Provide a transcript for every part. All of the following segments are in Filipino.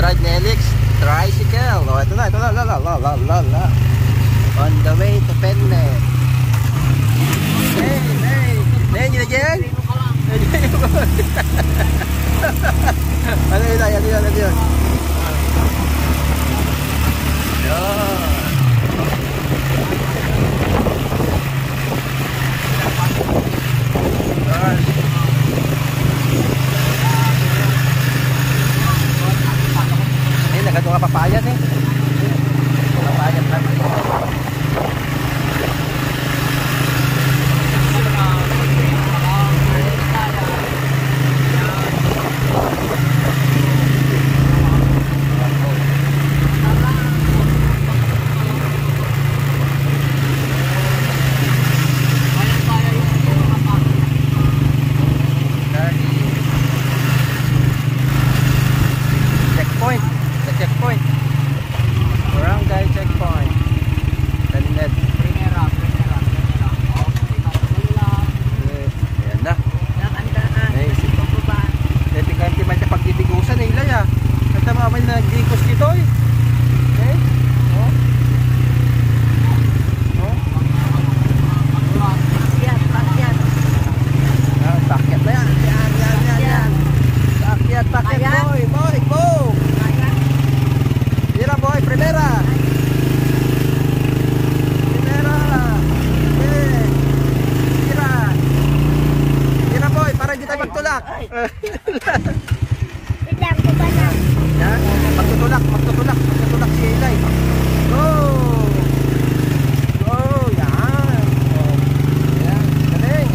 ride ni Elix. Tricycle. Oh, ito na. On the way to Penne. Hey. Hey, yun again? Ano yun? Ay, nagkatong ka papayat eh. Papayat lang. Checkpoint. Barangay checkpoint. Kalinet. Ayan na. Epikante man siya pagtitigusan eh. Ilay ah. At mamay na nagdikos dito eh. Okay. Pakyat na yan. Pakyat boy. Go. Mira boy, primera. Mira boy, para hindi tayo magtulak. Yan, magtutulak si Eli. Go! Yan. Yan, galing.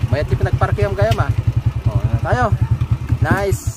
Mayat yung pinagparke yung gayam ah. Tayo. Nice.